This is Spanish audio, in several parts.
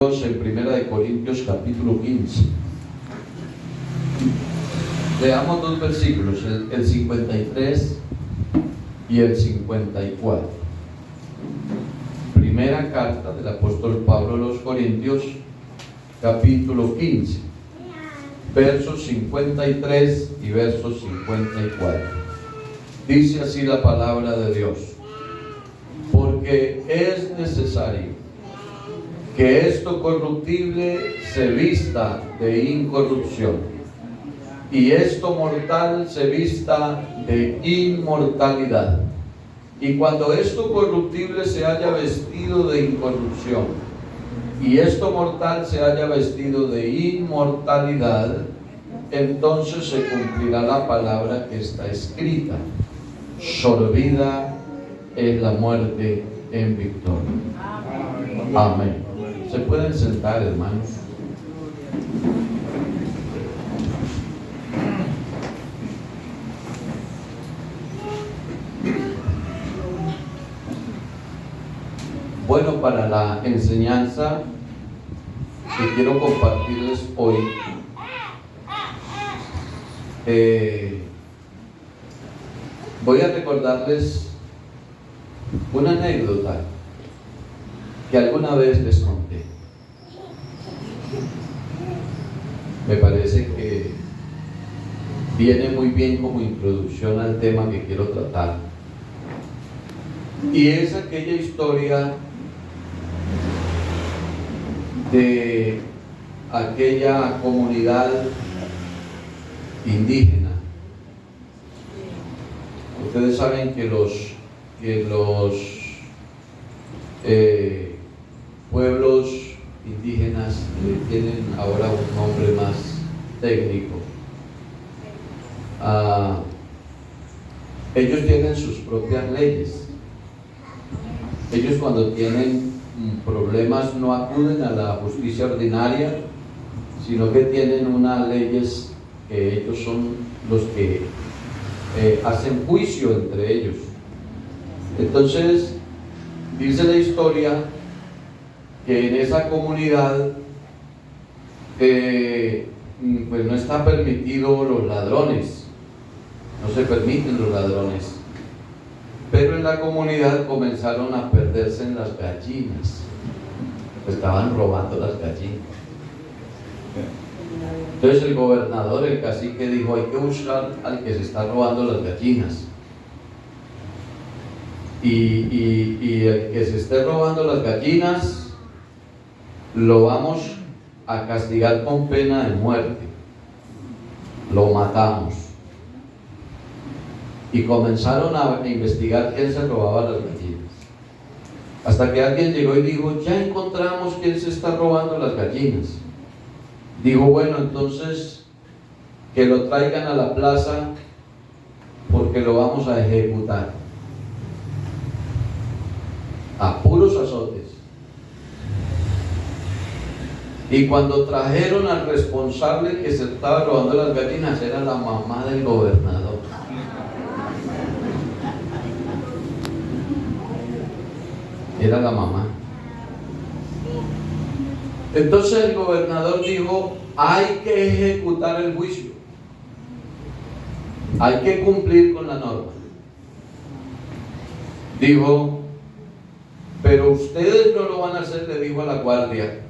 En Primera de Corintios capítulo 15. Leamos dos versículos, el 53 y el 54. Primera carta del apóstol Pablo a los Corintios, capítulo 15, versos 53 y versos 54. Dice así la palabra de Dios: porque es necesario que esto corruptible se vista de incorrupción, y esto mortal se vista de inmortalidad. Y cuando esto corruptible se haya vestido de incorrupción, y esto mortal se haya vestido de inmortalidad, entonces se cumplirá la palabra que está escrita: sorbida es la muerte en victoria. Amén. Se pueden sentar, hermanos. Bueno, para la enseñanza que quiero compartirles hoy, voy a recordarles una anécdota que alguna vez les conté. Me parece que viene muy bien como introducción al tema que quiero tratar. Y es aquella historia de aquella comunidad indígena. Ustedes saben que los pueblos indígenas tienen ahora un nombre más técnico. Ellos tienen sus propias leyes. Ellos, cuando tienen problemas, no acuden a la justicia ordinaria, sino que tienen unas leyes que ellos son los que hacen juicio entre ellos. Entonces, dice la historia que en esa comunidad pues no está permitido los ladrones, no se permiten los ladrones, pero en la comunidad comenzaron a perderse en las gallinas, estaban robando las gallinas. Entonces el gobernador, el cacique, dijo: hay que buscar al que se está robando las gallinas, y el que se esté robando las gallinas lo vamos a castigar con pena de muerte, lo matamos. Y comenzaron a investigar quién se robaba las gallinas, hasta que alguien llegó y dijo: ya encontramos quién se está robando las gallinas. Dijo: bueno, entonces que lo traigan a la plaza, porque lo vamos a ejecutar a puros azotes. Y cuando trajeron al responsable que se estaba robando las gallinas, era la mamá del gobernador. Era la mamá. Entonces el gobernador dijo: hay que ejecutar el juicio, hay que cumplir con la norma. Dijo: pero ustedes no lo van a hacer, le dijo a la guardia.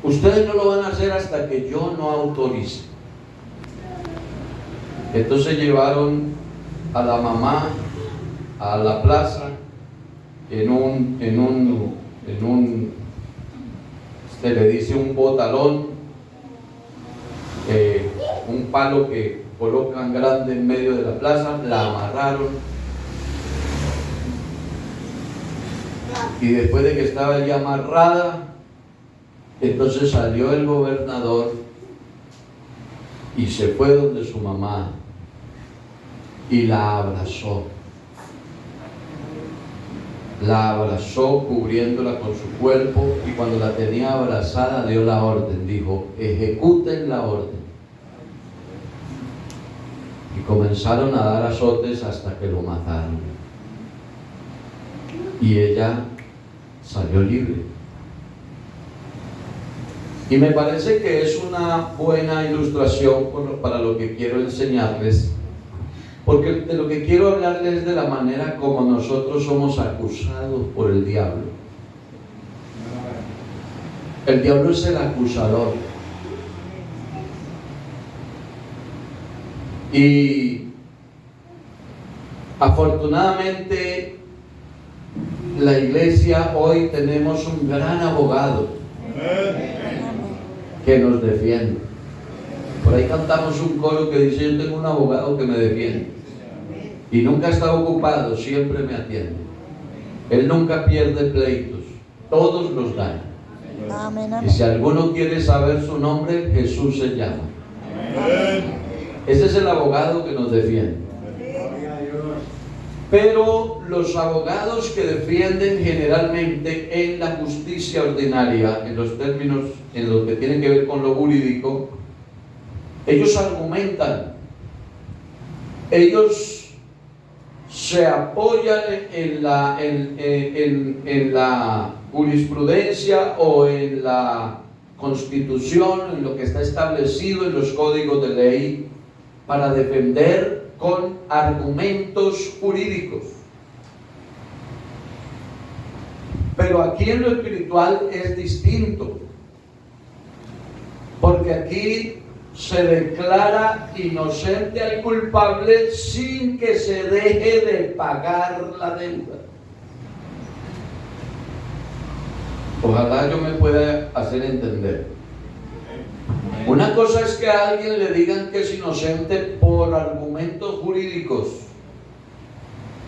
Ustedes no lo van a hacer hasta que yo no autorice. Entonces llevaron a la mamá a la plaza en un se le dice un botalón, un palo que colocan grande en medio de la plaza. La amarraron, y después de que estaba ya amarrada, entonces salió el gobernador y se fue donde su mamá y la abrazó. La abrazó cubriéndola con su cuerpo, y cuando la tenía abrazada dio la orden, dijo: ejecuten la orden. Y comenzaron a dar azotes hasta que lo mataron. Y ella salió libre. Y me parece que es una buena ilustración para lo que quiero enseñarles, porque de lo que quiero hablarles es de la manera como nosotros somos acusados por el diablo. El diablo es el acusador. Y afortunadamente la iglesia hoy tenemos un gran abogado que nos defiende. Por ahí cantamos un coro que dice: yo tengo un abogado que me defiende y nunca está ocupado, siempre me atiende. Él nunca pierde pleitos, todos los gana. Amén, Y si alguno quiere saber su nombre, Jesús se llama. Ese es el abogado que nos defiende. Pero los abogados que defienden generalmente en la justicia ordinaria, en los términos en lo que tiene que ver con lo jurídico, ellos argumentan, ellos se apoyan en la jurisprudencia o en la Constitución, en lo que está establecido en los códigos de ley, para defender con argumentos jurídicos. Pero aquí en lo espiritual es distinto, porque aquí se declara inocente al culpable sin que se deje de pagar la deuda. Ojalá yo me pueda hacer entender. Una cosa es que a alguien le digan que es inocente por argumentos jurídicos,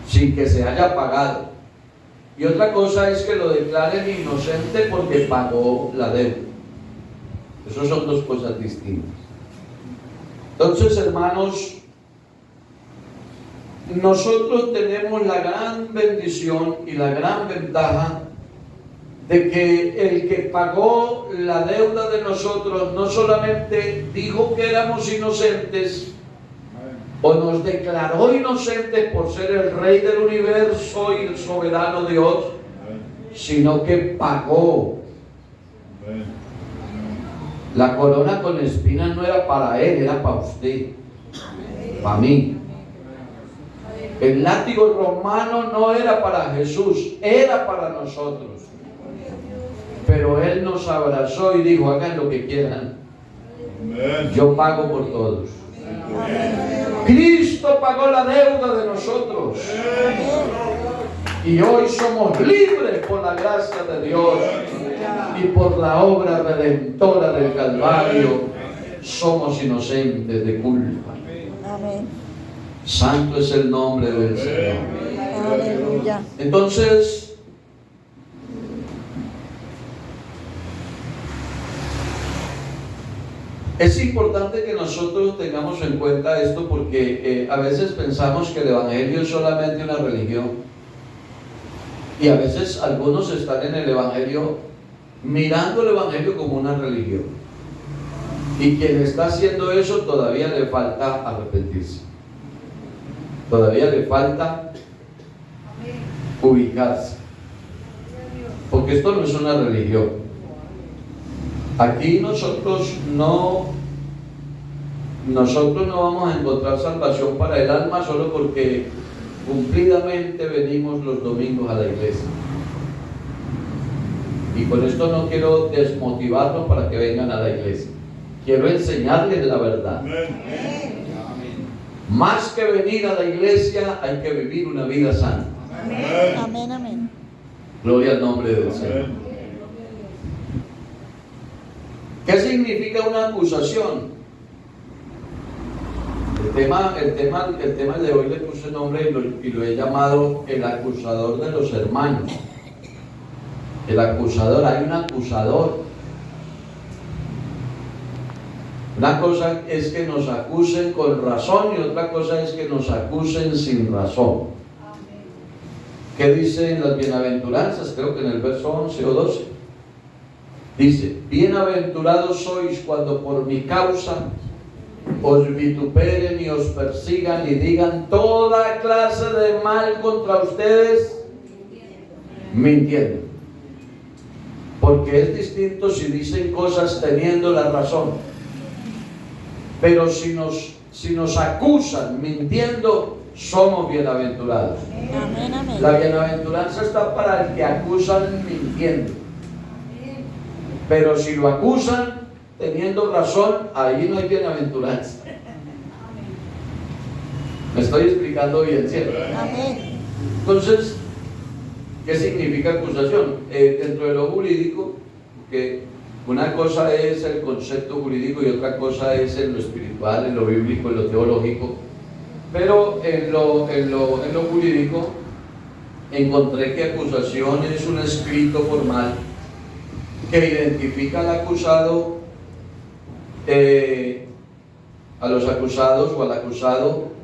sin que se haya pagado. Y otra cosa es que lo declaren inocente porque pagó la deuda. Esas son dos cosas distintas. Entonces, hermanos, nosotros tenemos la gran bendición y la gran ventaja de que el que pagó la deuda de nosotros no solamente dijo que éramos inocentes o nos declaró inocentes por ser el Rey del universo y el soberano Dios, sino que pagó. La corona con espinas no era para él, era para usted, para mí. El látigo romano no era para Jesús, era para nosotros. Pero Él nos abrazó y dijo: hagan lo que quieran, yo pago por todos. Cristo pagó la deuda de nosotros y hoy somos libres por la gracia de Dios y por la obra redentora del Calvario. Somos inocentes de culpa. Santo es el nombre del Señor. Aleluya. Entonces, es importante que nosotros tengamos en cuenta esto, porque a veces pensamos que el Evangelio es solamente una religión, y a veces algunos están en el Evangelio mirando el Evangelio como una religión, y quien está haciendo eso todavía le falta arrepentirse, todavía le falta ubicarse, porque esto no es una religión. Aquí nosotros no vamos a encontrar salvación para el alma solo porque cumplidamente venimos los domingos a la iglesia. Y con esto no quiero desmotivarlos para que vengan a la iglesia. Quiero enseñarles la verdad. Más que venir a la iglesia, hay que vivir una vida sana. Amén, amén. Gloria al nombre del Señor. ¿Qué significa una acusación? El tema de hoy le puse nombre y lo he llamado el acusador de los hermanos. El acusador, hay un acusador. Una cosa es que nos acusen con razón y otra cosa es que nos acusen sin razón. ¿Qué dice en las bienaventuranzas? Creo que en el verso 11 o 12. Dice: bienaventurados sois cuando por mi causa os vituperen y os persigan y digan toda clase de mal contra ustedes, mintiendo. Porque es distinto si dicen cosas teniendo la razón. Pero si nos acusan mintiendo, somos bienaventurados. Amén, amén. La bienaventuranza está para el que acusan mintiendo. Pero si lo acusan teniendo razón, ahí no hay bienaventuranza. ¿Me estoy explicando bien, cierto? Amén. Entonces, ¿qué significa acusación? Dentro de lo jurídico, que una cosa es el concepto jurídico y otra cosa es en lo espiritual, en lo bíblico, en lo teológico. Pero en lo jurídico encontré que acusación es un escrito formal que identifica al acusado, a los acusados o al acusado,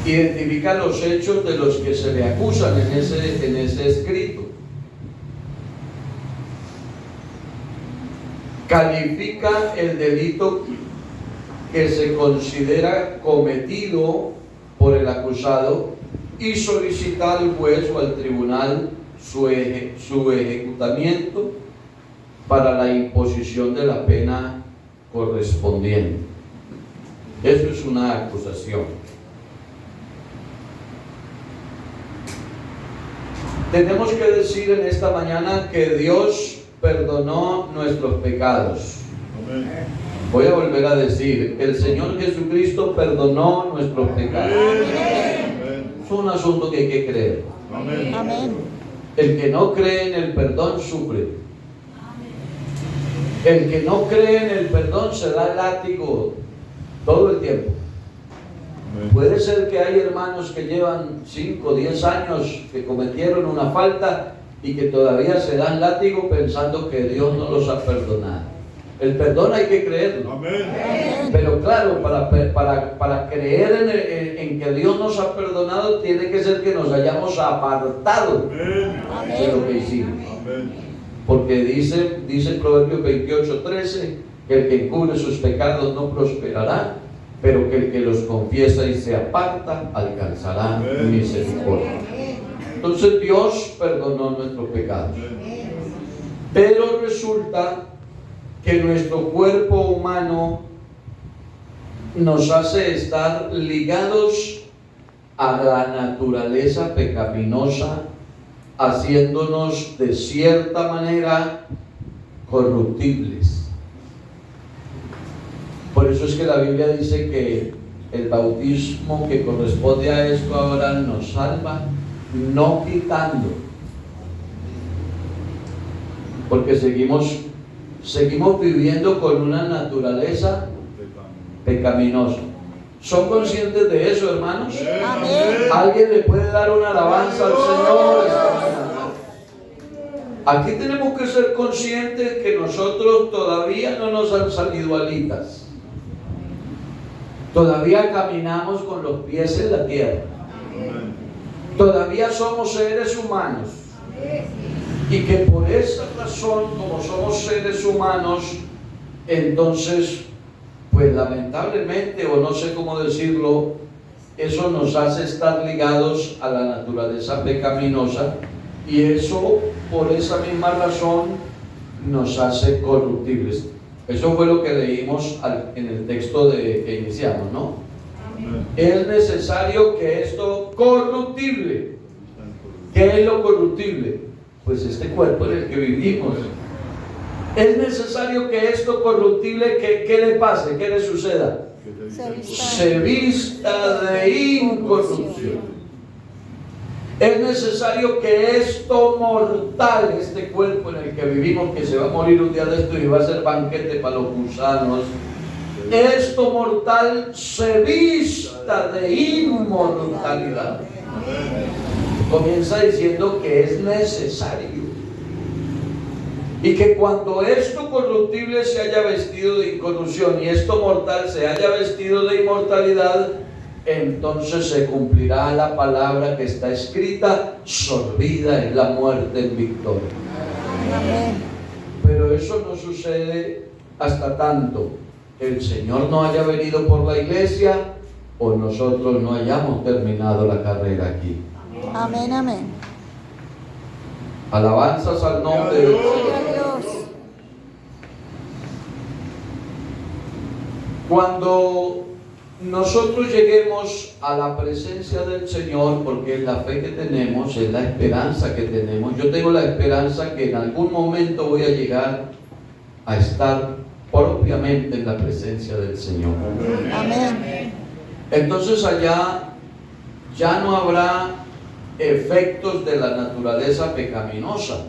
identifica los hechos de los que se le acusan en ese escrito. Califica el delito que se considera cometido por el acusado y solicita al juez o al tribunal su ejecutamiento para la imposición de la pena correspondiente. Eso es una acusación. Tenemos que decir en esta mañana que Dios perdonó nuestros pecados. Amén. Voy a volver a decir, el Señor Jesucristo perdonó nuestros pecados. Amén. Es un asunto que hay que creer. Amén. Amén. El que no cree en el perdón sufre. El que no cree en el perdón se da látigo todo el tiempo. Amén. Puede ser que hay hermanos que llevan 5 o 10 años que cometieron una falta y que todavía se dan látigo pensando que Dios no los ha perdonado. El perdón hay que creerlo. Amén. Pero claro, para creer en que Dios nos ha perdonado, tiene que ser que nos hayamos apartado Amén. de lo que hicimos. Amén. Porque dice el Proverbio 28:13, que el que encubre sus pecados no prosperará, pero que el que los confiesa y se aparta alcanzará Amén. misericordia. Entonces Dios perdonó nuestros pecados. Amén. Pero resulta que nuestro cuerpo humano nos hace estar ligados a la naturaleza pecaminosa, haciéndonos de cierta manera corruptibles. Por eso es que la Biblia dice que el bautismo que corresponde a esto ahora nos salva, no quitando, porque seguimos viviendo con una naturaleza pecaminosa. ¿Son conscientes de eso, hermanos? Amén. ¿Alguien le puede dar una alabanza al Señor esta mañana? Aquí tenemos que ser conscientes que nosotros todavía no nos han salido alitas. Todavía caminamos con los pies en la tierra. Todavía somos seres humanos. Y que por esa razón, como somos seres humanos, entonces, pues lamentablemente, o no sé cómo decirlo, eso nos hace estar ligados a la naturaleza pecaminosa, y eso, por esa misma razón, nos hace corruptibles. Eso fue lo que leímos en el texto que iniciamos, ¿no? Es necesario que esto corruptible. ¿Qué es lo corruptible? Pues este cuerpo en el que vivimos. Es necesario que esto corruptible, ¿qué le pase? ¿Qué le suceda? Se vista de incorrupción. Es necesario que esto mortal, este cuerpo en el que vivimos, que se va a morir un día de esto y va a ser banquete para los gusanos, esto mortal se vista de inmortalidad. Comienza diciendo que es necesario. Y que cuando esto corruptible se haya vestido de incorrupción y esto mortal se haya vestido de inmortalidad, entonces se cumplirá la palabra que está escrita: sorbida es la muerte en victoria. Amén. Pero eso no sucede hasta tanto el Señor no haya venido por la iglesia o nosotros no hayamos terminado la carrera aquí. Amén, amén. Alabanzas al nombre del Gloria Señor. a Dios. Cuando nosotros lleguemos a la presencia del Señor, porque es la fe que tenemos, es la esperanza que tenemos, yo tengo la esperanza que en algún momento voy a llegar a estar propiamente en la presencia del Señor. Amén. Entonces allá ya no habrá efectos de la naturaleza pecaminosa,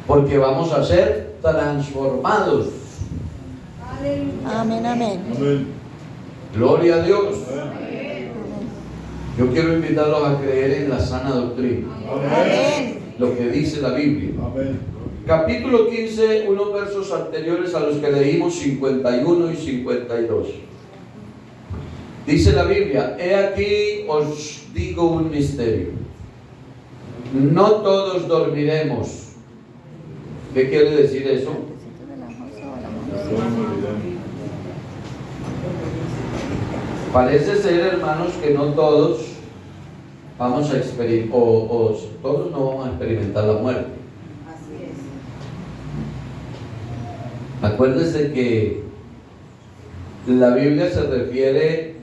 porque vamos a ser transformados. Amén, amén. Amén. Gloria a Dios. Amén. Yo quiero invitarlos a creer en la sana doctrina, Amén. lo que dice la Biblia. Amén. Capítulo 15, unos versos anteriores a los que leímos, 51 y 52. Dice la Biblia: he aquí os digo un misterio. No todos dormiremos. ¿Qué quiere decir eso? Parece ser, hermanos, que no todos vamos a experimentar, todos no vamos a experimentar la muerte. Así es. Acuérdense que la Biblia se refiere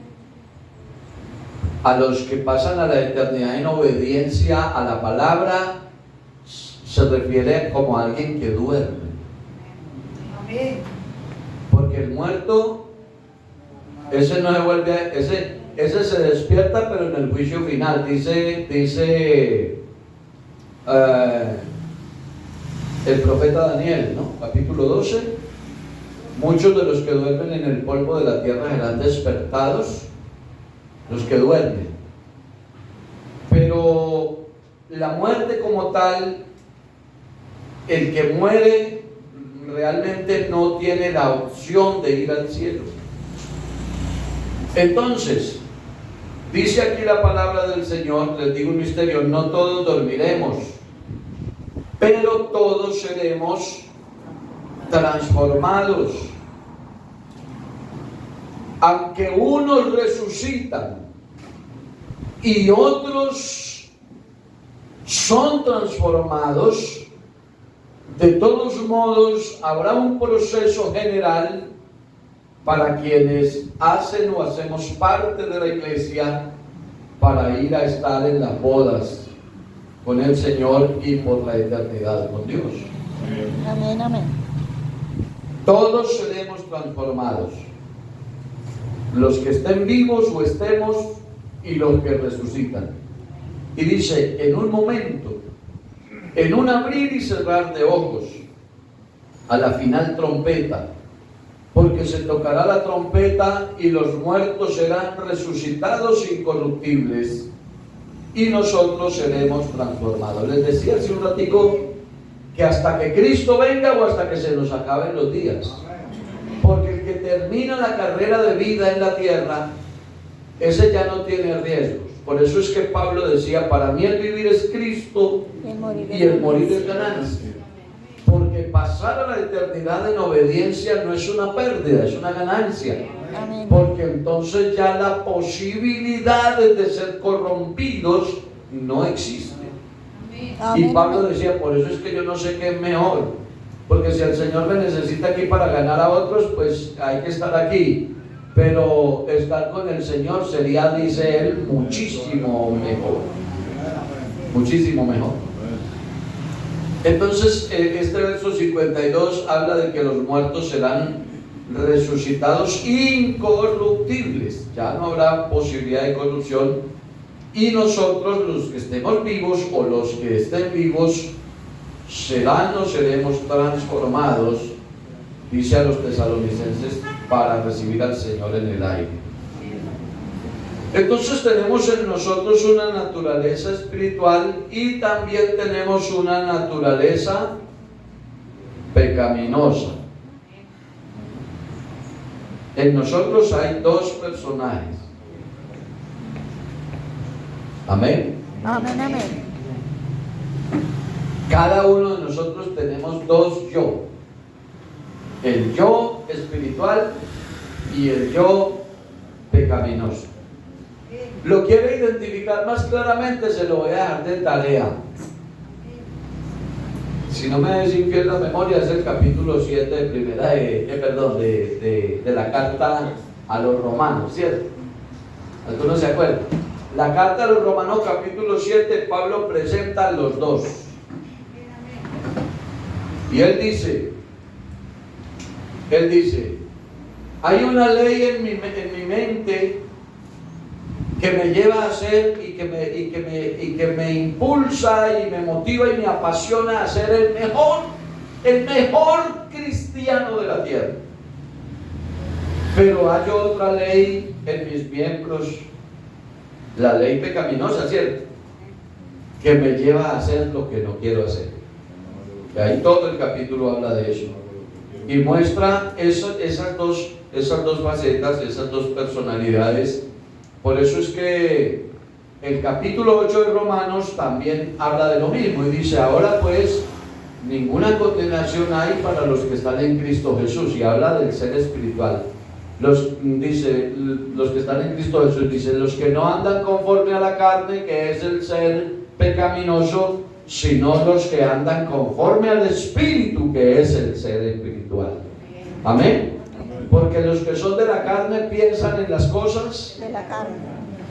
a los que pasan a la eternidad en obediencia a la palabra, se refiere como a alguien que duerme. Amén. Porque el muerto, ese no se vuelve a, ese se despierta, pero en el juicio final. Dice el profeta Daniel, ¿no? Capítulo 12: muchos de los que duermen en el polvo de la tierra serán despertados, los que duermen. Pero la muerte como tal, el que muere realmente no tiene la opción de ir al cielo. Entonces, dice aquí la palabra del Señor, les digo un misterio: no todos dormiremos, pero todos seremos transformados. Aunque unos resucitan y otros son transformados, de todos modos habrá un proceso general para quienes hacen o hacemos parte de la iglesia para ir a estar en las bodas con el Señor y por la eternidad con Dios. Amén, amén. Todos seremos transformados, los que estén vivos o estemos y los que resucitan. Y dice: en un momento, en un abrir y cerrar de ojos, a la final trompeta, porque se tocará la trompeta y los muertos serán resucitados incorruptibles y nosotros seremos transformados. Les decía hace un ratico que hasta que Cristo venga o hasta que se nos acaben los días, porque el que termina la carrera de vida en la tierra, ese ya no tiene riesgos. Por eso es que Pablo decía: para mí el vivir es Cristo y el morir es ganancia. Porque pasar a la eternidad en obediencia no es una pérdida, es una ganancia. Amén. Porque entonces ya la posibilidad de ser corrompidos no existe. Y Amén, Pablo amén. decía: por eso es que yo no sé qué es mejor, porque si el Señor me necesita aquí para ganar a otros, pues hay que estar aquí, pero estar con el Señor sería, dice él, muchísimo mejor, muchísimo mejor. Entonces este verso 52 habla de que los muertos serán resucitados incorruptibles, ya no habrá posibilidad de corrupción, y nosotros, los que estemos vivos o los que estén vivos, serán o seremos transformados, dice a los tesalonicenses, para recibir al Señor en el aire. Entonces tenemos en nosotros una naturaleza espiritual y también tenemos una naturaleza pecaminosa. En nosotros hay dos personajes. Amén. Amén, amén. Cada uno de nosotros tenemos dos yo. El yo espiritual y el yo pecaminoso. ¿Lo quiere identificar más claramente? Se lo voy a dejar de tarea. si no me es infiel la memoria, es el capítulo 7 de primera de la carta a los romanos, ¿cierto? ¿Algunos se acuerdan? La carta a los romanos capítulo 7, Pablo presenta a los dos. Y él dice, hay una ley en mi mente que me lleva a hacer y que me impulsa y me motiva y me apasiona a ser el mejor cristiano de la tierra. Pero hay otra ley en mis miembros, la ley pecaminosa, ¿cierto? Que me lleva a hacer lo que no quiero hacer. Y ahí todo el capítulo habla de eso. Y muestra esas dos facetas, esas dos personalidades. Por eso es que el capítulo 8 de Romanos también habla de lo mismo y dice, ahora pues ninguna condenación hay para los que están en Cristo Jesús, y habla del ser espiritual. Los que están en Cristo Jesús, dice, los que no andan conforme a la carne, que es el ser pecaminoso, sino los que andan conforme al Espíritu, que es el ser espiritual. Amén. Porque los que son de la carne piensan en las cosas De la carne.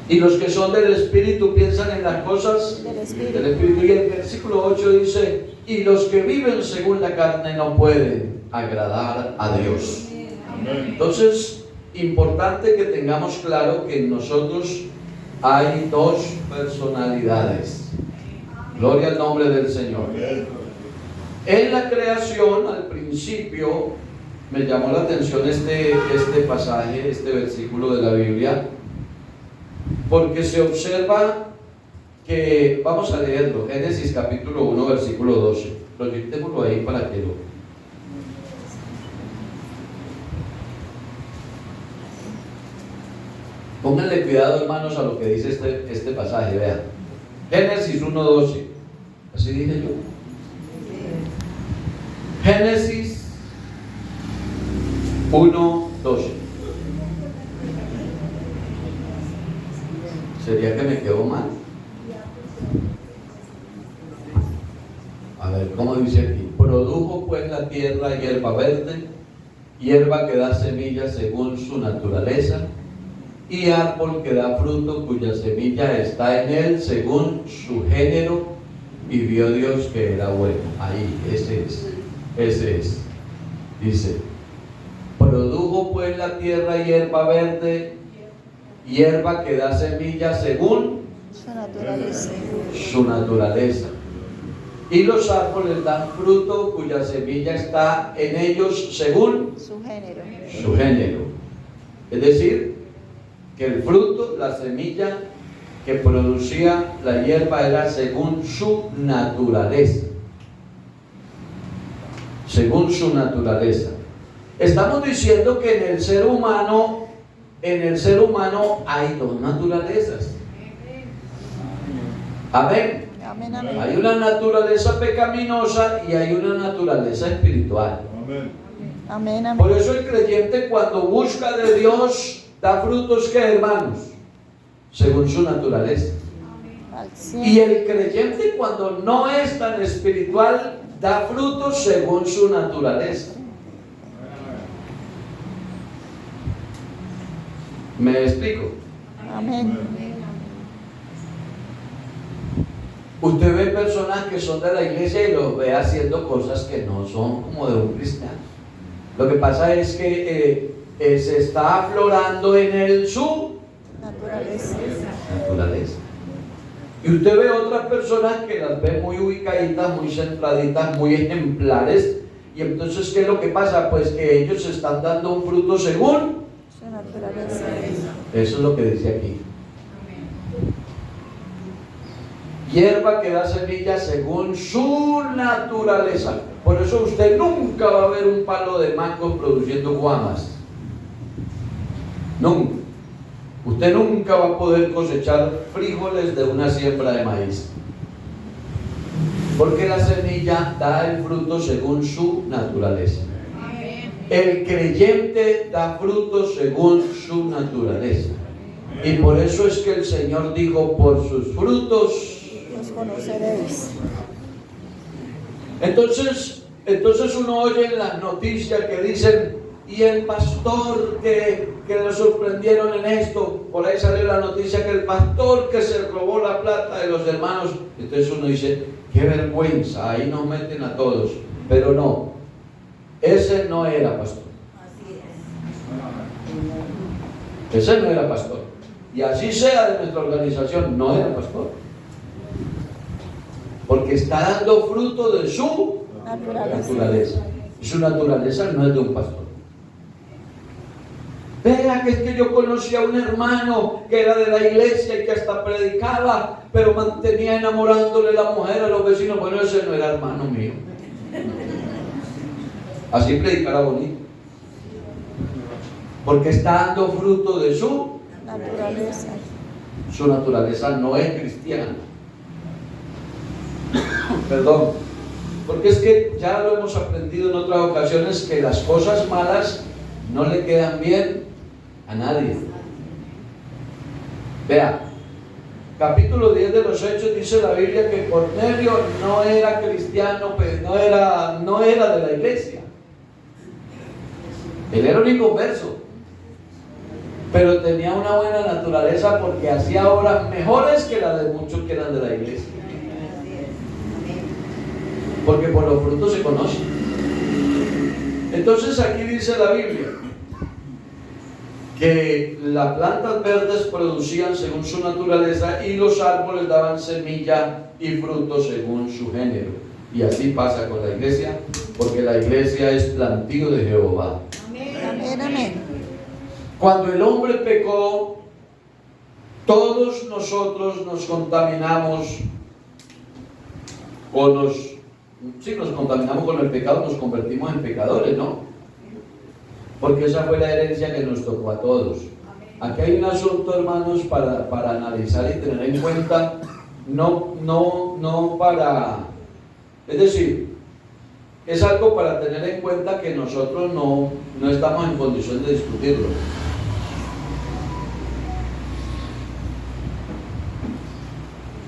y los que son del Espíritu piensan en las cosas Del Espíritu. del Espíritu. Y el versículo 8 dice, y los que viven según la carne no pueden agradar a Dios. Entonces, importante que tengamos claro que en nosotros hay dos personalidades. Gloria al nombre del Señor. En la creación, al principio, me llamó la atención este pasaje, este versículo de la Biblia, porque se observa que, vamos a leerlo, Génesis capítulo 1, versículo 12. Proyectémoslo ahí para que lo... Pónganle cuidado, hermanos, a lo que dice este pasaje, vean. Génesis 1:12. Así dije yo. Génesis 1:12. ¿Sería que me quedó mal? A ver, ¿cómo dice aquí? Produjo pues la tierra hierba verde, hierba que da semilla según su naturaleza, y árbol que da fruto cuya semilla está en él según su género, y vio Dios que era bueno. Ahí, ese es. Dice, produjo pues la tierra hierba verde, hierba que da semilla según Su naturaleza. su naturaleza. Y los árboles dan fruto cuya semilla está en ellos según Su género. su género. Es decir, que el fruto, la semilla que producía la hierba era según su naturaleza. Según su naturaleza. Estamos diciendo que en el ser humano hay dos naturalezas. Amén. Amén, amén. Hay una naturaleza pecaminosa y hay una naturaleza espiritual. Amén, amén. Por eso el creyente, cuando busca de Dios, da frutos, ¿qué, hermanos? Según su naturaleza. Al cien. Y el creyente, cuando no es tan espiritual, da frutos según su naturaleza. ¿Me explico? Amén. Usted ve personas que son de la iglesia y los ve haciendo cosas que no son como de un cristiano. Lo que pasa es que se está aflorando en él su Naturaleza. naturaleza. Y usted ve otras personas que las ve muy ubicaditas, muy centraditas, muy ejemplares. Y entonces, ¿qué es lo que pasa? Pues que ellos están dando un fruto según Su naturaleza. eso es lo que dice aquí. Hierba que da semilla según su naturaleza. Por eso usted nunca va a ver un palo de mango produciendo guamas. Nunca. Usted nunca va a poder cosechar frijoles de una siembra de maíz. Porque la semilla da el fruto según su naturaleza. El creyente da fruto según su naturaleza. Y por eso es que el Señor dijo, por sus frutos Los conoceréis. Entonces uno oye en las noticias que dicen, y el pastor que le sorprendieron en esto, por ahí salió la noticia que el pastor que se robó la plata de los hermanos. Entonces uno dice, qué vergüenza, ahí nos meten a todos. Pero no, ese no era pastor. Así es. Ese no era pastor. Y así sea de nuestra organización, no era pastor. Porque está dando fruto de su naturaleza. Y su naturaleza no es de un pastor. Vea que es que yo conocí a un hermano que era de la iglesia y que hasta predicaba, pero mantenía enamorándole la mujer a los vecinos. Bueno, ese no era hermano mío. Así predicará bonito. Porque está dando fruto de su naturaleza. Su naturaleza no es cristiana. Perdón. Porque es que ya lo hemos aprendido en otras ocasiones que las cosas malas no le quedan bien a nadie. Vea, capítulo 10 de los Hechos dice la Biblia que Cornelio no era cristiano, pues no era de la iglesia. Él era un inconverso, pero tenía una buena naturaleza porque hacía obras mejores que las de muchos que eran de la iglesia. Así es. Amén. Porque por los frutos se conocen. Entonces aquí dice la Biblia que las plantas verdes producían según su naturaleza y los árboles daban semilla y fruto según su género. Y así pasa con la iglesia, porque la iglesia es plantío de Jehová. Amén, amén. Cuando el hombre pecó, todos nosotros nos contaminamos nos contaminamos con el pecado, nos convertimos en pecadores, ¿no? Porque esa fue la herencia que nos tocó a todos. Aquí hay un asunto, hermanos, para analizar y tener en cuenta, es decir, es algo para tener en cuenta que nosotros no estamos en condición de discutirlo.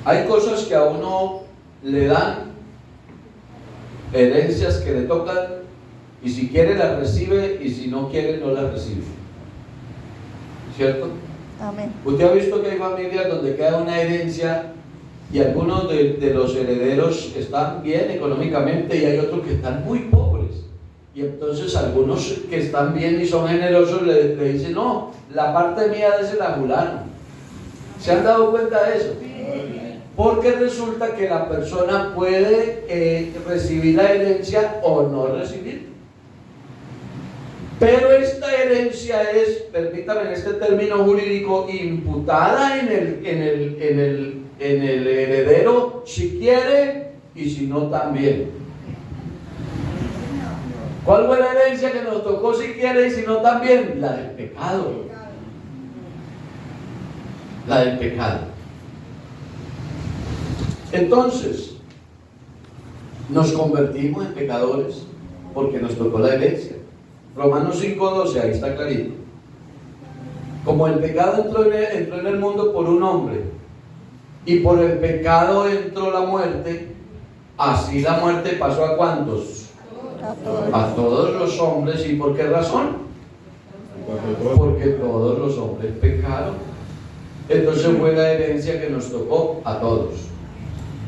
Hay cosas que a uno le dan, herencias que le tocan, y si quiere las recibe, y si no quiere no las recibe. ¿Cierto? Amén. Usted ha visto que hay familias donde queda una herencia y algunos de los herederos están bien económicamente y hay otros que están muy pobres. Y entonces algunos que están bien y son generosos le dicen, no, la parte mía de ese la fulano. ¿Se han dado cuenta de eso? Porque resulta que la persona puede recibir la herencia o no recibir. Pero esta herencia es, permítame en este término jurídico, imputada en el heredero si quiere y si no también. ¿Cuál fue la herencia que nos tocó si quiere y si no también? La del pecado. La del pecado. Entonces, nos convertimos en pecadores porque nos tocó la herencia. Romanos 5:12, ahí está clarito. Como el pecado entró en el mundo por un hombre, y por el pecado entró la muerte, así la muerte pasó ¿a cuántos? A todos los hombres. ¿Y por qué razón? Porque todos los hombres pecaron. Entonces fue la herencia que nos tocó a todos.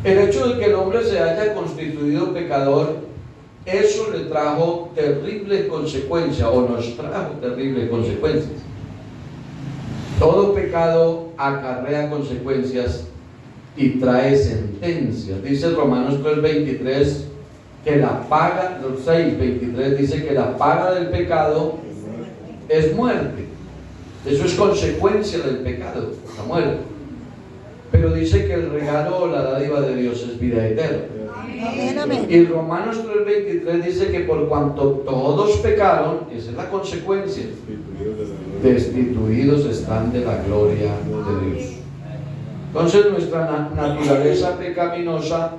El hecho de que el hombre se haya constituido pecador, eso le trajo terribles consecuencias, o nos trajo terribles consecuencias. Todo pecado acarrea consecuencias y trae sentencias. Dice Romanos 3:23 que la paga, 6:23 dice que la paga del pecado es muerte. Eso es consecuencia del pecado, la muerte. Pero dice que el regalo o la dádiva de Dios es vida eterna. Amén, amén. Y Romanos 3:23 dice que por cuanto todos pecaron, esa es la consecuencia, destituidos están de la gloria de Dios. Entonces nuestra naturaleza pecaminosa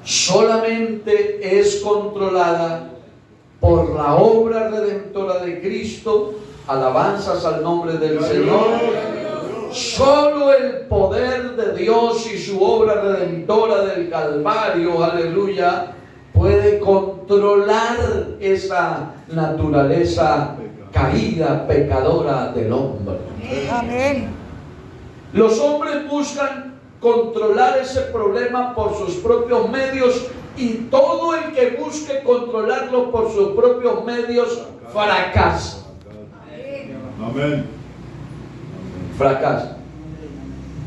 solamente es controlada por la obra redentora de Cristo. Alabanzas al nombre del Señor. Solo el poder de Dios y su obra redentora del Calvario, aleluya, puede controlar esa naturaleza caída, pecadora del hombre. Amén. Los hombres buscan controlar ese problema por sus propios medios, y todo el que busque controlarlo por sus propios medios fracasa. Amén. Fracasa.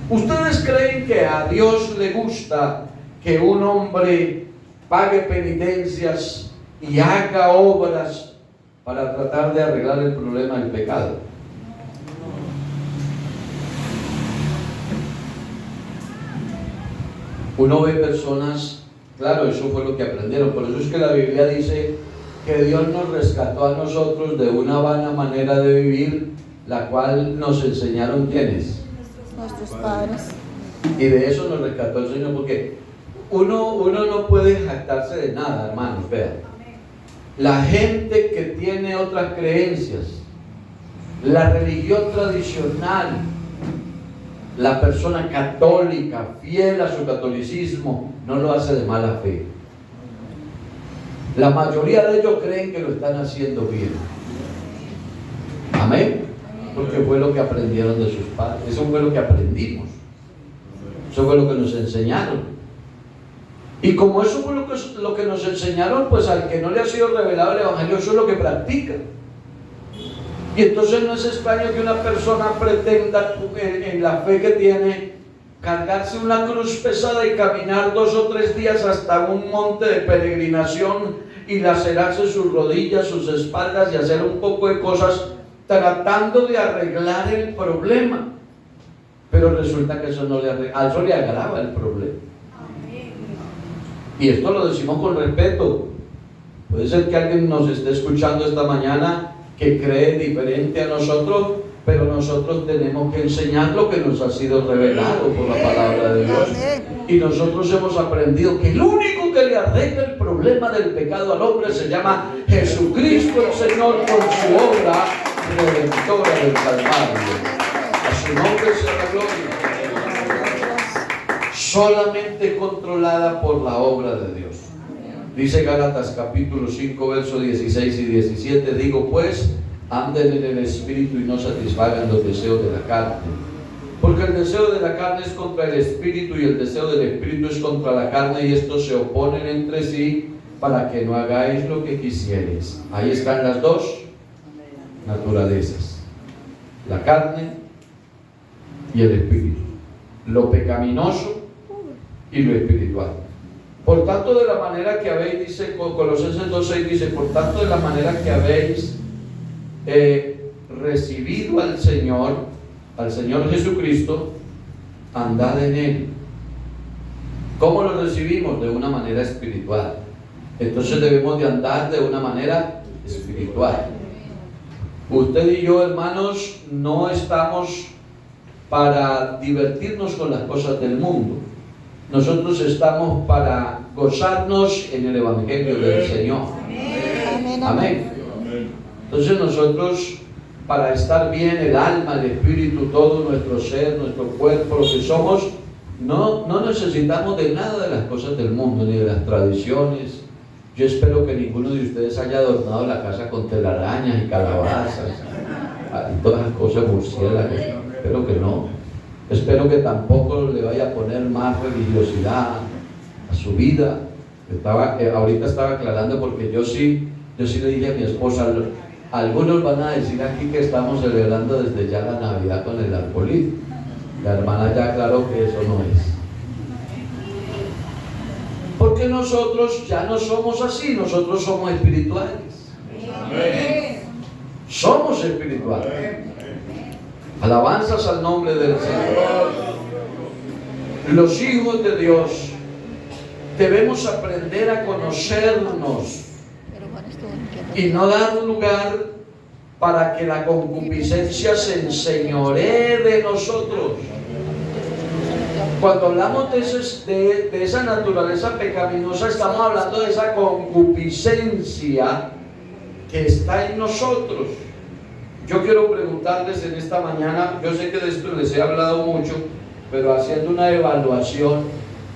¿Ustedes creen que a Dios le gusta que un hombre pague penitencias y haga obras para tratar de arreglar el problema del pecado? Uno ve personas, claro, eso fue lo que aprendieron, por eso es que la Biblia dice que Dios nos rescató a nosotros de una vana manera de vivir, la cual nos enseñaron ¿quiénes? Nuestros padres. Y de eso nos rescató el Señor, porque uno no puede jactarse de nada, hermanos. Vean, la gente que tiene otras creencias, la religión tradicional, la persona católica, fiel a su catolicismo, no lo hace de mala fe. La mayoría de ellos creen que lo están haciendo bien. Amén. Porque fue lo que aprendieron de sus padres. Eso fue lo que aprendimos. Eso fue lo que nos enseñaron. Y como eso fue lo que nos enseñaron, pues al que no le ha sido revelado el Evangelio, eso es lo que practica. Y entonces no es extraño que una persona pretenda en la fe que tiene cargarse una cruz pesada y caminar 2 o 3 días hasta un monte de peregrinación y lacerarse sus rodillas, sus espaldas y hacer un poco de cosas tratando de arreglar el problema. Pero resulta que eso no le arregla, a eso le agrava el problema. Y esto lo decimos con respeto. Puede ser que alguien nos esté escuchando esta mañana que cree diferente a nosotros, pero nosotros tenemos que enseñar lo que nos ha sido revelado por la palabra de Dios. Y nosotros hemos aprendido que el único que le arregla el problema del pecado al hombre se llama Jesucristo el Señor, con su obra redentora del Calvario. A su nombre sea la gloria. Solamente controlada por la obra de Dios. Dice Gálatas capítulo 5 versos 16 y 17, digo pues, anden en el Espíritu y no satisfagan los deseos de la carne. Porque el deseo de la carne es contra el Espíritu y el deseo del Espíritu es contra la carne, y estos se oponen entre sí para que no hagáis lo que quisierais. Ahí están las dos naturalezas, la carne y el Espíritu, lo pecaminoso y lo espiritual. Por tanto, de la manera que habéis, dice Colosenses 2:6, dice, por tanto, de la manera que habéis recibido al Señor Jesucristo, andad en Él. ¿Cómo lo recibimos? De una manera espiritual. Entonces debemos de andar de una manera espiritual. Usted y yo, hermanos, no estamos para divertirnos con las cosas del mundo. Nosotros estamos para gozarnos en el Evangelio del Señor. Amén. Amén. Entonces nosotros, para estar bien el alma, el espíritu, todo nuestro ser, nuestro cuerpo, lo que somos, no necesitamos de nada de las cosas del mundo, ni de las tradiciones. Yo espero que ninguno de ustedes haya adornado la casa con telarañas y calabazas y todas las cosas murciélagos. Espero que no. Espero que tampoco le vaya a poner más religiosidad a su vida. Ahorita estaba aclarando porque yo sí le dije a mi esposa, algunos van a decir aquí que estamos celebrando desde ya la Navidad con el arbolito. La hermana ya aclaró que eso no es. Porque nosotros ya no somos así, nosotros somos espirituales. Somos espirituales. Alabanzas al nombre del Señor. Los hijos de Dios debemos aprender a conocernos y no dar lugar para que la concupiscencia se enseñoree de nosotros. Cuando hablamos de esa naturaleza pecaminosa, estamos hablando de esa concupiscencia que está en nosotros. Yo quiero preguntarles en esta mañana, yo sé que de esto les he hablado mucho, pero haciendo una evaluación,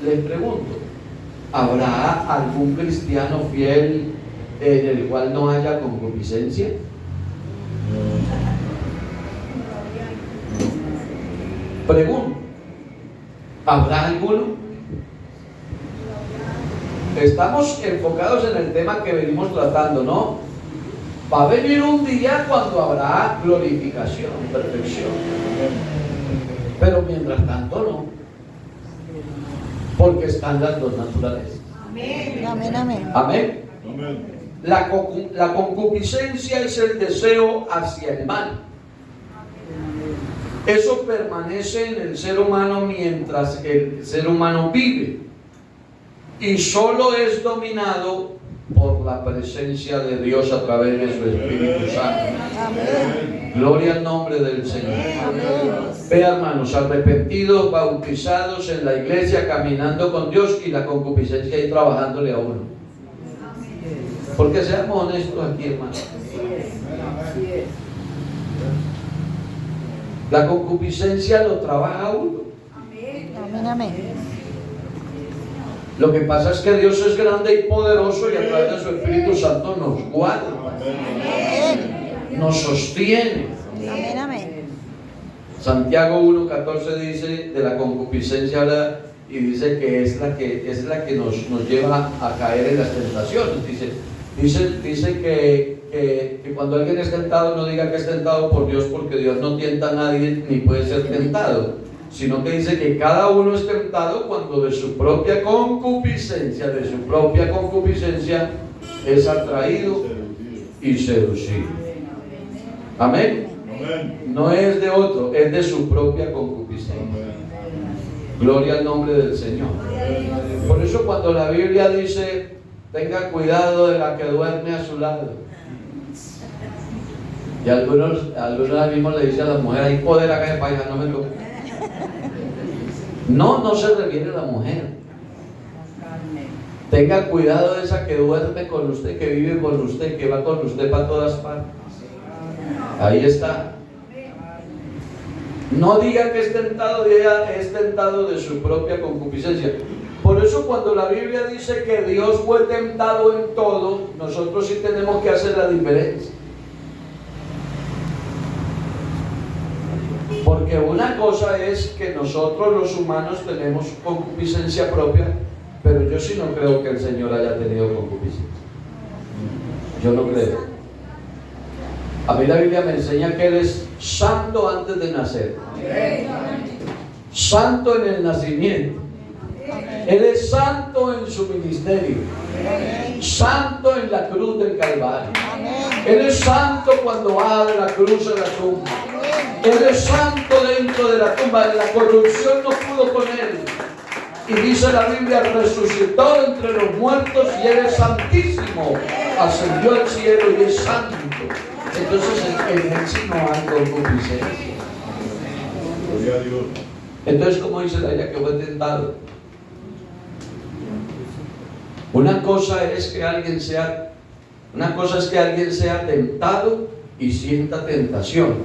les pregunto, ¿Habrá algún cristiano fiel en el cual no haya concupiscencia? Pregunto, ¿habrá alguno? Estamos enfocados en el tema que venimos tratando, ¿no? Va a venir un día cuando habrá glorificación, perfección. Pero mientras tanto no. Porque están las dos naturalezas. Amén, amén. Amén. Amén. La concupiscencia es el deseo hacia el mal. Eso permanece en el ser humano mientras el ser humano vive. Y solo es dominado por la presencia de Dios a través de su Espíritu Santo. Amén. Gloria al nombre del Señor. Amén. Vea, hermanos, arrepentidos, bautizados en la iglesia, caminando con Dios, y la concupiscencia ahí trabajándole a uno. Porque seamos honestos aquí, hermanos. La concupiscencia lo trabaja a uno. Amén, amén. Lo que pasa es que Dios es grande y poderoso, y a través de su Espíritu Santo nos guarda, Amén. nos sostiene. Amén, amén. Santiago 1:14 dice de la concupiscencia, habla y dice que es la que nos lleva a caer en las tentaciones. Dice que cuando alguien es tentado, no diga que es tentado por Dios, porque Dios no tienta a nadie ni puede ser tentado, sino que dice que cada uno es tentado cuando de su propia concupiscencia es atraído y seducido. Amén. Amén. No es de otro, es de su propia concupiscencia. Gloria al nombre del Señor. Por eso cuando la Biblia dice, tenga cuidado de la que duerme a su lado. Y algunos mismos le dicen a la mujer, hay poder acá en país, no me toque. No se refiere a la mujer. Tenga cuidado de esa que duerme con usted, que vive con usted, que va con usted para todas partes. Ahí está. No diga que es tentado, diga es tentado de su propia concupiscencia. Por eso cuando la Biblia dice que Dios fue tentado en todo, nosotros sí tenemos que hacer la diferencia. Porque una cosa es que nosotros los humanos tenemos concupiscencia propia, pero yo sí no creo que el Señor haya tenido concupiscencia. Yo no creo. A mí la Biblia me enseña que Él es santo antes de nacer, santo en el nacimiento, Él es santo en su ministerio, santo en la cruz del Calvario, Él es santo cuando va de la cruz a la tumba, Él es santo dentro de la tumba. La corrupción no pudo con Él, y dice la Biblia, resucitó entre los muertos y Él es santísimo, ascendió al cielo y es santo. Entonces en Él sí no hay concupiscencia. Gloria a Dios. Entonces, como dice la Biblia, que fue tentado. Una cosa es que alguien sea tentado y sienta tentación,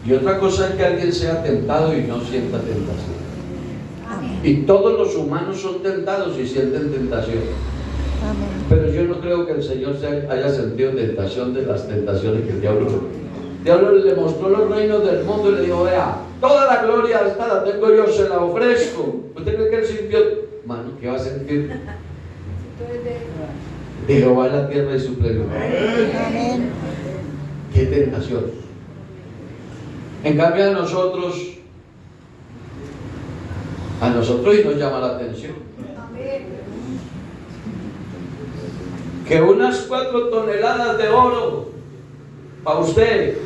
y otra cosa es que alguien sea tentado y no sienta tentación. Y todos los humanos son tentados y sienten tentación. Amén. Pero yo no creo que el Señor haya sentido tentación de las tentaciones que el diablo le mostró los reinos del mundo y le dijo, vea, toda la gloria esta la tengo yo, se la ofrezco. ¿Usted cree que él sintió? Mano, ¿qué va a sentir? De Jehová la tierra y su plenitud. Amén. ¡Qué tentación! En cambio a nosotros y nos llama la atención que unas 4 toneladas de oro para usted,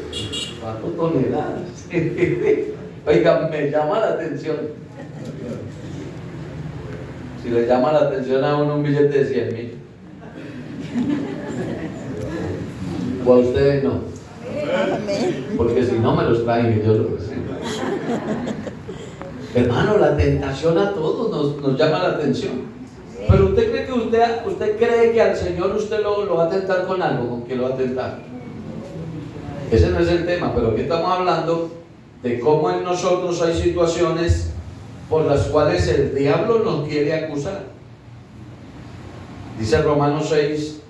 4 toneladas. Oiga, me llama la atención. Si le llama la atención a uno un billete de 100,000, o a ustedes no, Amén. porque si no me los traen y yo los recibo. Hermano, la tentación a todos nos llama la atención. Pero usted cree que usted cree que al Señor usted lo va a tentar con algo, ¿con qué lo va a tentar? Ese no es el tema, pero aquí estamos hablando de cómo en nosotros hay situaciones por las cuales el diablo nos quiere acusar. Dice Romanos 6,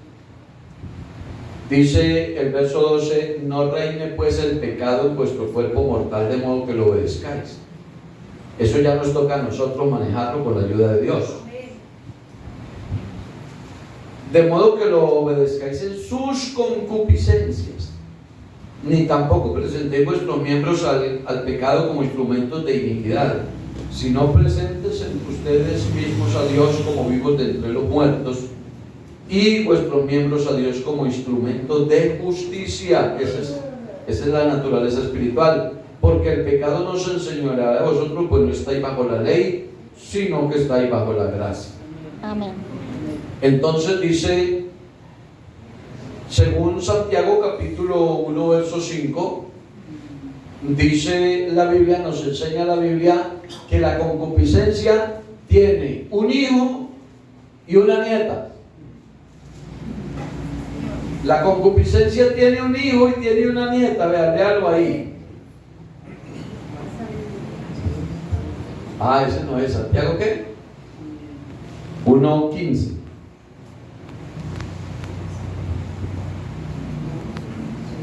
dice el verso 12, no reine pues el pecado en vuestro cuerpo mortal de modo que lo obedezcáis. Eso ya nos toca a nosotros manejarlo con la ayuda de Dios. De modo que lo obedezcáis en sus concupiscencias, ni tampoco presentéis vuestros miembros al pecado como instrumentos de iniquidad, sino presentes entre ustedes mismos a Dios como vivos de entre los muertos, y vuestros miembros a Dios como instrumentos de justicia. Esa es la naturaleza espiritual, porque el pecado no se enseñoreará de vosotros, pues no estáis bajo la ley, sino que estáis bajo la gracia. Amén. Entonces dice, según Santiago capítulo 1 verso 5, dice la Biblia, nos enseña la Biblia que la concupiscencia tiene un hijo y una nieta. La concupiscencia tiene un hijo y tiene una nieta. Vean, léalo ahí. Ah, ese no es Santiago, ¿qué? 1:15.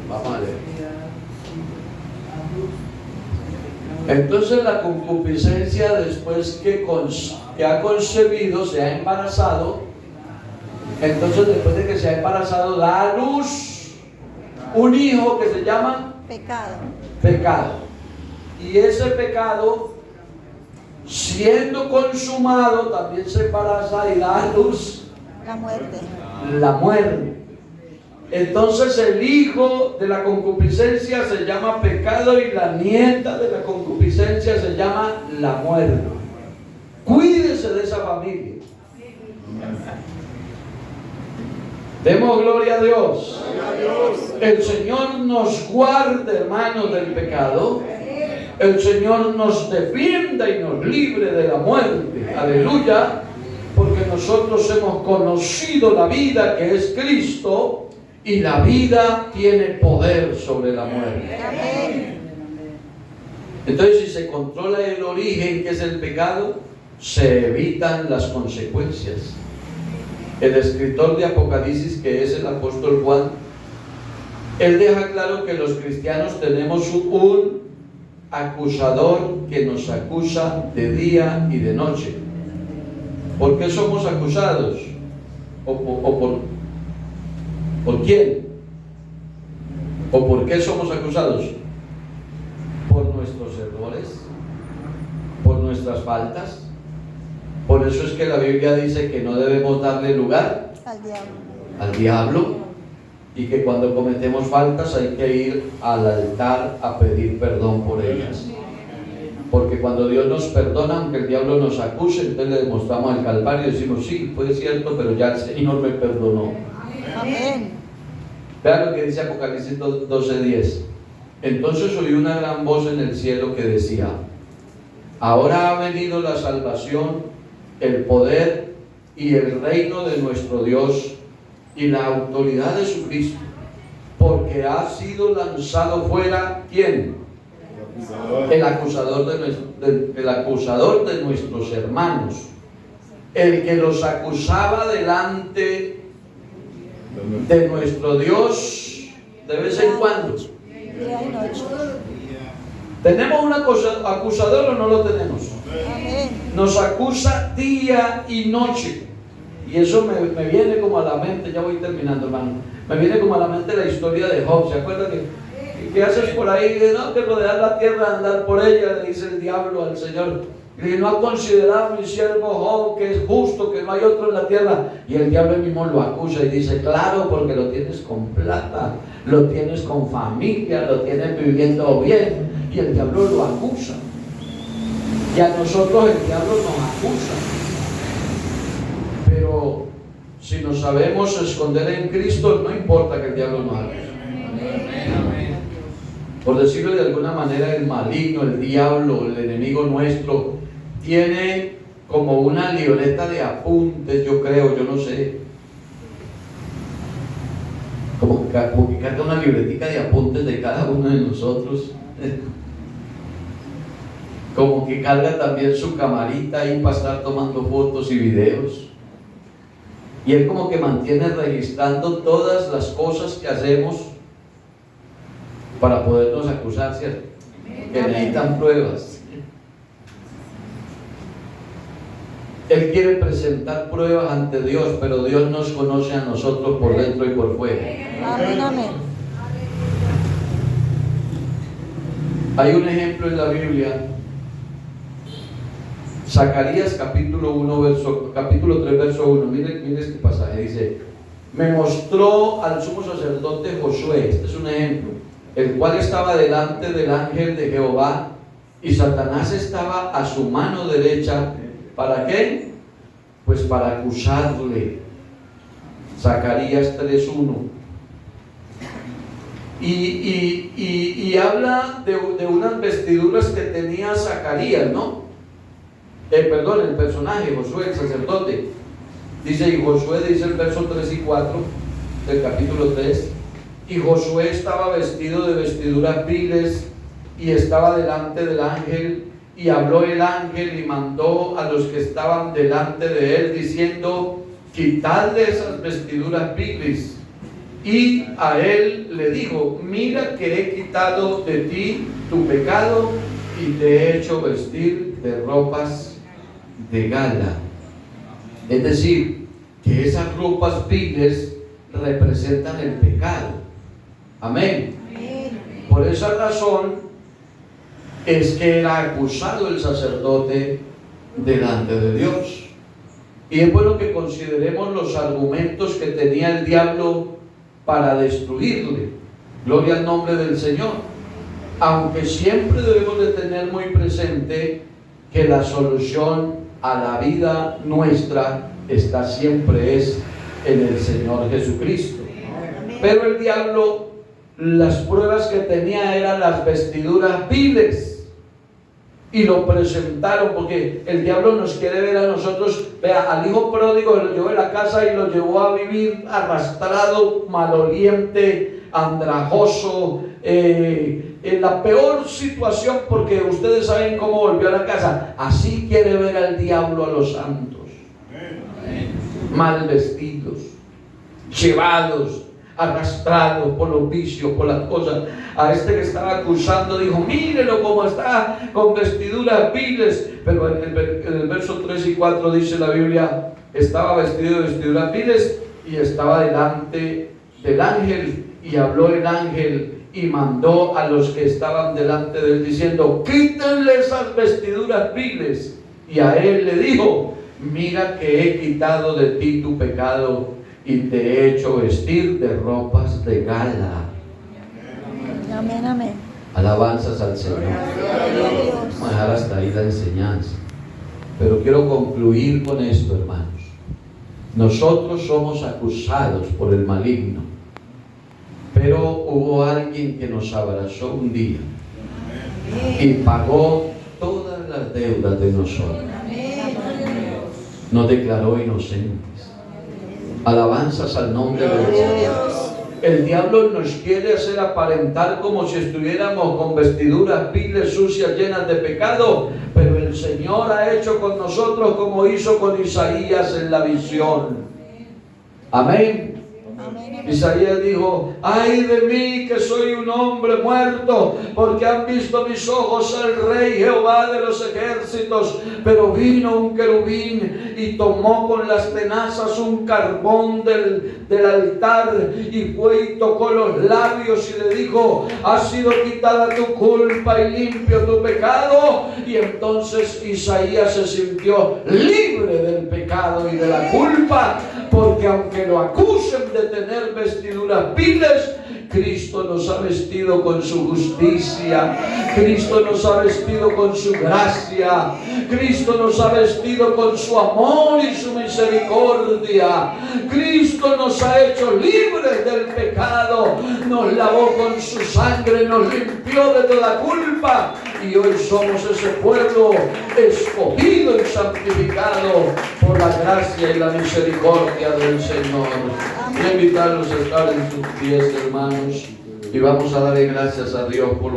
Vamos a leer. Entonces la concupiscencia, después que ha concebido, se ha embarazado, entonces después de que se ha embarazado, da a luz un hijo que se llama pecado. Y ese pecado, siendo consumado, también se embaraza y da a luz la muerte. Entonces el hijo de la concupiscencia se llama pecado y la nieta de la concupiscencia se llama la muerte. Cuídese de esa familia. Demos gloria a Dios. El Señor nos guarde, hermanos, del pecado. El Señor nos defienda y nos libre de la muerte. Aleluya. Porque nosotros hemos conocido la vida que es Cristo, y la vida tiene poder sobre la muerte. Entonces, si se controla el origen, que es el pecado, se evitan las consecuencias. El escritor de Apocalipsis, que es el apóstol Juan, él deja claro que los cristianos tenemos un acusador que nos acusa de día y de noche. ¿Por qué somos acusados? ¿Por quién? ¿O por qué somos acusados? Por nuestros errores, por nuestras faltas. Por eso es que la Biblia dice que no debemos darle lugar al diablo, y que cuando cometemos faltas hay que ir al altar a pedir perdón por ellas. Porque cuando Dios nos perdona, aunque el diablo nos acuse, entonces le demostramos al Calvario y decimos, sí, fue cierto, pero ya el Señor me perdonó. Amén. Vean lo que dice Apocalipsis 12:10. Entonces oí una gran voz en el cielo que decía, ahora ha venido la salvación, el poder y el reino de nuestro Dios y la autoridad de su Cristo, porque ha sido lanzado fuera, ¿quién? El acusador de nuestros hermanos, el que los acusaba delante de nuestro Dios de vez en cuando. Día y noche. ¿Tenemos un acusador o no lo tenemos? Amén. Nos acusa día y noche. Y eso me viene como a la mente, ya voy terminando, hermano. Me viene como a la mente la historia de Job. ¿Se acuerdan que haces por ahí? No, que rodear la tierra, andar por ella, le dice el diablo al Señor. Y no ha considerado mi siervo Job, que es justo, que no hay otro en la tierra. Y el diablo mismo lo acusa y dice, claro, porque lo tienes con plata, lo tienes con familia, lo tienes viviendo bien. Y el diablo lo acusa. Y a nosotros el diablo nos acusa. Pero si nos sabemos esconder en Cristo, no importa que el diablo nos acuse. Por decirlo de alguna manera, el maligno, el diablo, el enemigo nuestro, tiene como una libreta de apuntes, yo creo, yo no sé. Como que carga una libretica de apuntes de cada uno de nosotros. Como que carga también su camarita ahí para estar tomando fotos y videos. Y Él como que mantiene registrando todas las cosas que hacemos para podernos acusar, ¿cierto? Que necesitan pruebas. Él quiere presentar pruebas ante Dios, pero Dios nos conoce a nosotros por dentro y por fuera. Amén, amén. Hay un ejemplo en la Biblia, Zacarías capítulo 3, verso 1. Mire este pasaje, dice: me mostró al sumo sacerdote Josué, este es un ejemplo, el cual estaba delante del ángel de Jehová, y Satanás estaba a su mano derecha. ¿Para qué? Pues para acusarle. Zacarías 3:1. Y habla de unas vestiduras que tenía Zacarías, ¿no? El personaje, Josué, el sacerdote. Dice, y Josué, dice el verso 3 y 4 del capítulo 3, y Josué estaba vestido de vestiduras viles y estaba delante del ángel, y habló el ángel y mandó a los que estaban delante de él, diciendo: quitadle esas vestiduras viles. Y a él le dijo: mira que he quitado de ti tu pecado y te he hecho vestir de ropas de gala. Es decir, que esas ropas viles representan el pecado. Amén. Por esa razón es que era acusado el sacerdote delante de Dios. Y es bueno que consideremos los argumentos que tenía el diablo para destruirle. Gloria al nombre del Señor. Aunque siempre debemos de tener muy presente que la solución a la vida nuestra está siempre es en el Señor Jesucristo. Pero el diablo, las pruebas que tenía eran las vestiduras viles, y lo presentaron, porque el diablo nos quiere ver a nosotros. Vea, al hijo pródigo lo llevó de la casa y lo llevó a vivir arrastrado, maloliente, andrajoso, en la peor situación, porque ustedes saben cómo volvió a la casa. Así quiere ver al diablo a los santos, mal vestidos, llevados, arrastrados por los vicios, por las cosas. A este que estaba acusando dijo: mírelo cómo está, con vestiduras viles. Pero en el verso 3 y 4 dice la Biblia: estaba vestido de vestiduras viles y estaba delante del ángel, y habló el ángel y mandó a los que estaban delante de él, diciendo: quítenle esas vestiduras viles. Y a él le dijo: mira que he quitado de ti tu pecado y te he hecho vestir de ropas de gala. Amén, amén. Alabanzas al Señor. Vamos a dejar hasta ahí la enseñanza, pero quiero concluir con esto, hermanos. Nosotros somos acusados por el maligno, pero hubo alguien que nos abrazó un día y pagó todas las deudas de nosotros. Nos declaró inocentes. Alabanzas al nombre de Dios. El diablo nos quiere hacer aparentar como si estuviéramos con vestiduras viles, sucias, llenas de pecado, pero el Señor ha hecho con nosotros como hizo con Isaías en la visión. Amén. Isaías dijo: ay de mí que soy un hombre muerto, porque han visto mis ojos al Rey Jehová de los ejércitos. Pero vino un querubín y tomó con las tenazas un carbón del altar, y fue y tocó los labios y le dijo: ha sido quitada tu culpa y limpio tu pecado. Y entonces Isaías se sintió libre del pecado y de la culpa, porque aunque lo acusen de tener vestiduras viles, Cristo nos ha vestido con su justicia, Cristo nos ha vestido con su gracia, Cristo nos ha vestido con su amor y su misericordia. Cristo nos ha hecho libres del pecado, nos lavó con su sangre, nos limpió de toda culpa, y hoy somos ese pueblo escogido y santificado por la gracia y la misericordia del Señor. Quiero invitarlos a estar en sus pies, hermanos, y vamos a darle gracias a Dios por